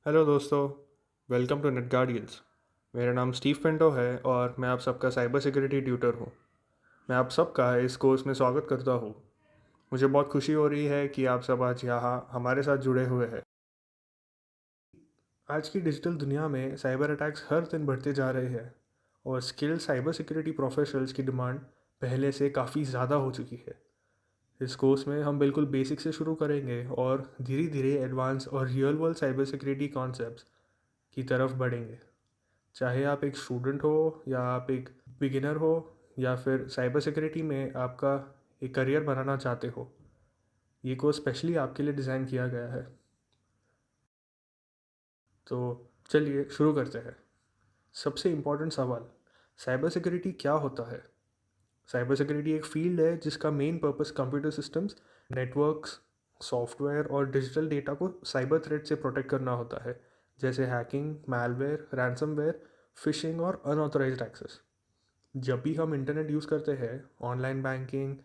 Hello दोस्तों। Welcome to Net Guardians. मेरा नाम स्टीव पेंटो है और मैं आप सबका साइबर सिक्योरिटी ट्यूटर हूँ। मैं आप सबका इस कोर्स में स्वागत करता हूँ। मुझे बहुत खुशी हो रही है कि आप सब आज यहाँ हमारे साथ जुड़े हुए हैं। आज की डिजिटल दुनिया में साइबर अटैक्स हर दिन बढ़ते जा रहे हैं और स्किल्ड साइबर सिक्योरिटी प्रोफेशनल्स की डिमांड पहले से काफ़ी ज़्यादा हो चुकी है। इस कोर्स में हम बिल्कुल बेसिक से शुरू करेंगे और धीरे धीरे एडवांस और real world cyber security concepts की तरफ बढ़ेंगे। चाहे आप एक स्टूडेंट हो या आप एक बिगिनर हो या फिर साइबर सिक्योरिटी में आपका एक करियर बनाना चाहते हो, ये कोर्स स्पेशली आपके लिए डिज़ाइन किया गया है। तो चलिए शुरू करते हैं। सबसे इम्पोर्टेंट सवाल, साइबर सिक्योरिटी क्या होता है? साइबर सिक्योरिटी एक फील्ड है जिसका main purpose computer systems, networks, software और डिजिटल डेटा को साइबर थ्रेट से प्रोटेक्ट करना होता है, जैसे हैकिंग, मैलवेयर, रैंसमवेयर, फिशिंग और अनऑथराइज्ड एक्सेस। जब भी हम इंटरनेट यूज़ करते हैं, online banking,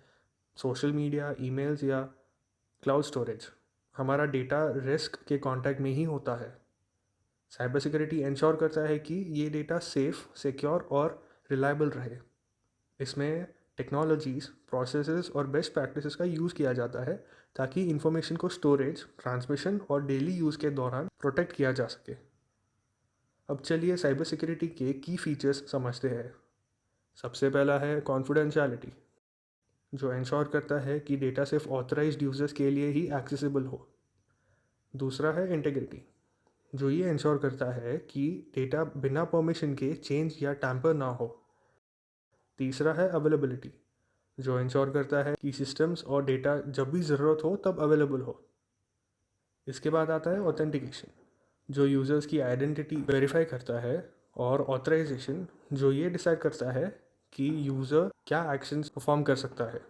social media, emails या क्लाउड स्टोरेज, हमारा डेटा रिस्क के कांटेक्ट में ही होता है। साइबर सिक्योरिटी इंश्योर करता है कि ये डेटा सेफ, सिक्योर और रिलायबल रहे। इसमें टेक्नोलॉजीज़, प्रोसेसेस और बेस्ट प्रैक्टिसेस का यूज़ किया जाता है ताकि इंफॉर्मेशन को स्टोरेज, ट्रांसमिशन और डेली यूज़ के दौरान प्रोटेक्ट किया जा सके। अब चलिए साइबर सिक्योरिटी के की फीचर्स समझते हैं। सबसे पहला है कॉन्फिडेंशियलिटी, जो इंश्योर करता है कि डेटा सिर्फ ऑथराइज्ड यूजर्स के लिए ही एक्सेसिबल हो। दूसरा है इंटीग्रिटी, जो ये इंश्योर करता है कि डेटा बिना परमिशन के चेंज या टैम्पर ना हो। तीसरा है अवेलेबिलिटी, जो इंश्योर करता है कि सिस्टम्स और डेटा जब भी ज़रूरत हो तब अवेलेबल हो। इसके बाद आता है ऑथेंटिकेशन, जो यूज़र्स की आइडेंटिटी वेरीफाई करता है। और ऑथराइजेशन, जो ये डिसाइड करता है कि यूज़र क्या एक्शंस परफॉर्म कर सकता है।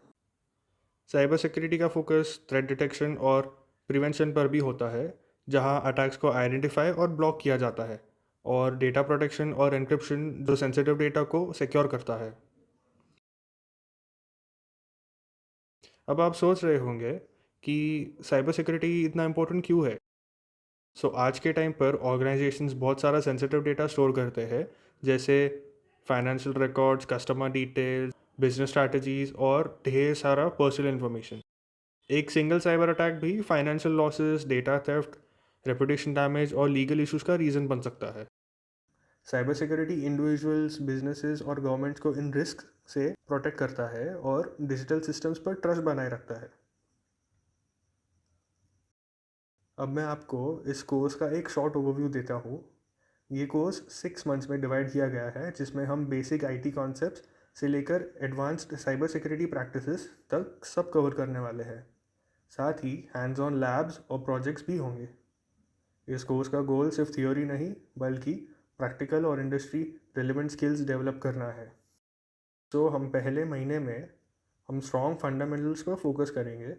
साइबर सिक्योरिटी का फोकस थ्रेट डिटेक्शन और प्रिवेंशन पर भी होता है, जहां अटैक्स को आइडेंटिफाई और ब्लॉक किया जाता है, और डेटा प्रोटेक्शन और एन्क्रिप्शन, जो सेंसिटिव डेटा को सिक्योर करता है। अब आप सोच रहे होंगे कि साइबर सिक्योरिटी इतना इम्पोर्टेंट क्यों है। आज के टाइम पर ऑर्गेनाइजेशंस बहुत सारा सेंसिटिव डेटा स्टोर करते हैं, जैसे financial records, customer details, business strategies और ढेर सारा पर्सनल इन्फॉर्मेशन। एक सिंगल साइबर अटैक भी financial losses, data theft, reputation damage और लीगल इश्यूज का रीज़न बन सकता है। साइबर सिक्योरिटी इंडिविजुअल्स, बिजनेसेस और गवर्नमेंट्स को इन रिस्क से प्रोटेक्ट करता है और डिजिटल सिस्टम्स पर ट्रस्ट बनाए रखता है। अब मैं आपको इस कोर्स का एक शॉर्ट ओवरव्यू देता हूँ। ये कोर्स 6 मंथ्स में डिवाइड किया गया है, जिसमें हम बेसिक आईटी कॉन्सेप्ट्स से लेकर एडवांस्ड साइबर सिक्योरिटी प्रैक्टिसेस तक सब कवर करने वाले हैं। साथ ही हैंड्स ऑन लैब्स और प्रोजेक्ट्स भी होंगे। इस कोर्स का गोल सिर्फ थियोरी नहीं, बल्कि प्रैक्टिकल और इंडस्ट्री रिलेवेंट स्किल्स डेवलप करना है। तो हम पहले महीने में हम स्ट्रॉन्ग फंडामेंटल्स पर फोकस करेंगे।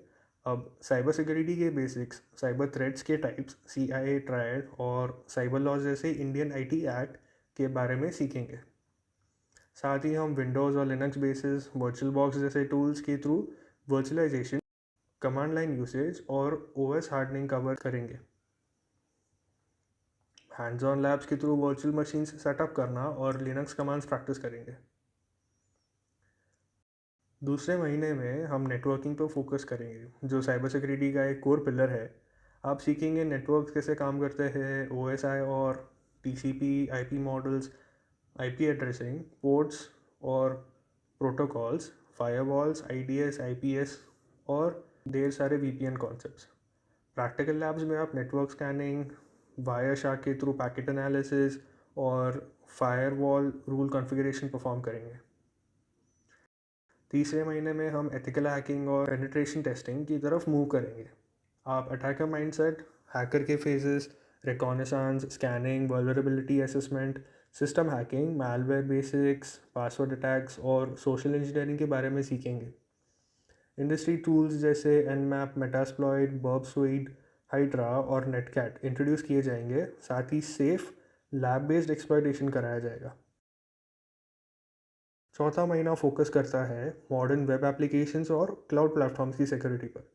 अब साइबर सिक्योरिटी के बेसिक्स, साइबर थ्रेट्स के टाइप्स, CIA ट्रायड और साइबर लॉज जैसे इंडियन IT एक्ट के बारे में सीखेंगे। साथ ही हम विंडोज़ और लिनक्स बेसिस, वर्चुअल बॉक्स जैसे टूल्स के through virtualization, command line usage और OS हार्डनिंग कवर करेंगे। हैंड्स ऑन लैब्स के थ्रू वर्चुअल मशीन्स सेटअप करना और लिनक्स कमांड्स प्रैक्टिस करेंगे। दूसरे महीने में हम नेटवर्किंग पर फोकस करेंगे, जो साइबर सिक्योरिटी का एक कोर पिलर है। आप सीखेंगे नेटवर्क्स कैसे काम करते हैं, OSI और TCP IP models, IP addressing, ports और प्रोटोकॉल्स, फायरवॉल्स, IDS, IPS और ढेर सारे VPN कॉन्सेप्ट्स। प्रैक्टिकल लैब्स में आप नेटवर्क स्कैनिंग, वायर शार्क के थ्रू पैकेट एनालिसिस और फायरवॉल रूल कॉन्फ़िगरेशन परफॉर्म करेंगे। तीसरे महीने में हम एथिकल हैकिंग और पेनिट्रेशन टेस्टिंग की तरफ मूव करेंगे। आप अटैकर माइंडसेट, हैकर के phases, reconnaissance, scanning, vulnerability assessment, system hacking, malware basics, password attacks और सोशल इंजीनियरिंग के बारे में सीखेंगे। इंडस्ट्री टूल्स जैसे Nmap, Metasploit, Burp Suite, Hydra और नेटकैट इंट्रोड्यूस किए जाएंगे। साथ ही सेफ लैब बेस्ड एक्सप्लॉयटेशन कराया जाएगा। चौथा महीना फोकस करता है मॉडर्न वेब एप्लीकेशंस और क्लाउड प्लेटफॉर्म्स की सिक्योरिटी पर।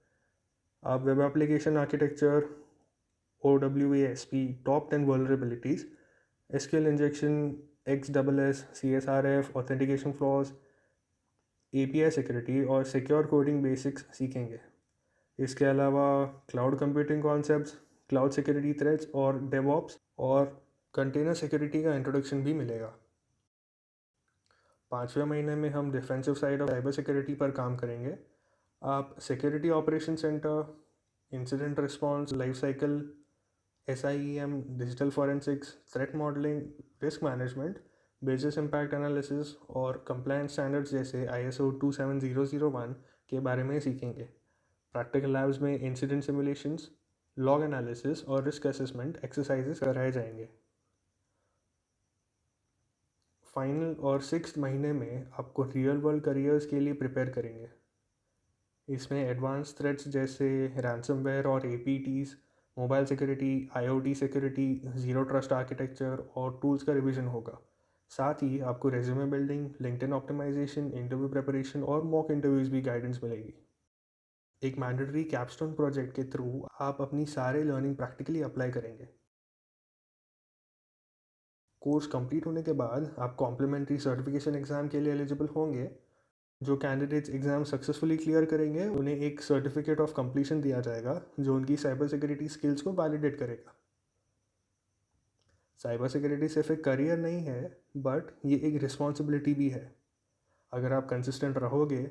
आप web application architecture, OWASP Top 10 Vulnerabilities, SQL Injection, XSS, CSRF, Authentication Flaws, API Security और Secure Coding Basics सीखेंगे। इसके अलावा cloud computing concepts, cloud security threats और डेवऑप्स और कंटेनर सिक्योरिटी का इंट्रोडक्शन भी मिलेगा। 5वें महीने में हम defensive side of cyber security पर काम करेंगे। आप security operation centre, incident response life cycle, SIEM, digital forensics, threat modelling, risk management, business impact analysis और कंप्लायंस स्टैंडर्ड्स जैसे ISO 27001 के बारे में सीखेंगे। प्रैक्टिकल लैब्स में इंसिडेंट सिमुलेशंस, लॉग एनालिसिस और रिस्क असेसमेंट एक्सरसाइजेस कराए जाएंगे। फाइनल और 6th महीने में आपको रियल वर्ल्ड करियर्स के लिए प्रिपेयर करेंगे। इसमें एडवांस थ्रेट्स जैसे रैंसमवेयर और APTs, mobile security, IoT security, zero trust architecture और टूल्स का रिवीजन होगा। साथ ही आपको resume building, LinkedIn optimization, interview preparation और मॉक इंटरव्यूज़ भी गाइडेंस मिलेगी। एक मैंडेटरी कैपस्टोन प्रोजेक्ट के थ्रू आप अपनी सारे लर्निंग प्रैक्टिकली अप्लाई करेंगे। कोर्स कंप्लीट होने के बाद आप कॉम्प्लीमेंट्री सर्टिफिकेशन एग्ज़ाम के लिए एलिजिबल होंगे। जो कैंडिडेट्स एग्ज़ाम सक्सेसफुली क्लियर करेंगे उन्हें एक सर्टिफिकेट ऑफ कंप्लीशन दिया जाएगा जो उनकी साइबर सिक्योरिटी स्किल्स को वैलिडेट करेगा। साइबर सिक्योरिटी सिर्फ एक करियर नहीं है, बट ये एक रिस्पॉन्सिबिलिटी भी है। अगर आप कंसिस्टेंट रहोगे,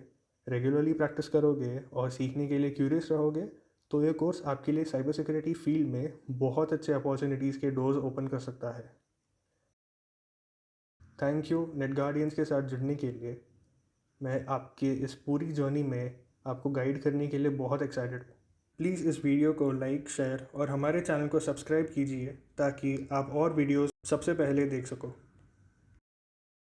रेगुलरली प्रैक्टिस करोगे और सीखने के लिए क्यूरियस रहोगे तो ये कोर्स आपके लिए साइबर सिक्योरिटी फील्ड में बहुत अच्छे अपॉर्चुनिटीज़ के डोर्स ओपन कर सकता है। थैंक यू नेट गार्डियंस के साथ जुड़ने के लिए। मैं आपके इस पूरी जर्नी में आपको गाइड करने के लिए बहुत एक्साइटेड हूँ। प्लीज़ इस वीडियो को लाइक, शेयर और हमारे चैनल को सब्सक्राइब कीजिए ताकि आप और वीडियोस सबसे पहले देख सको।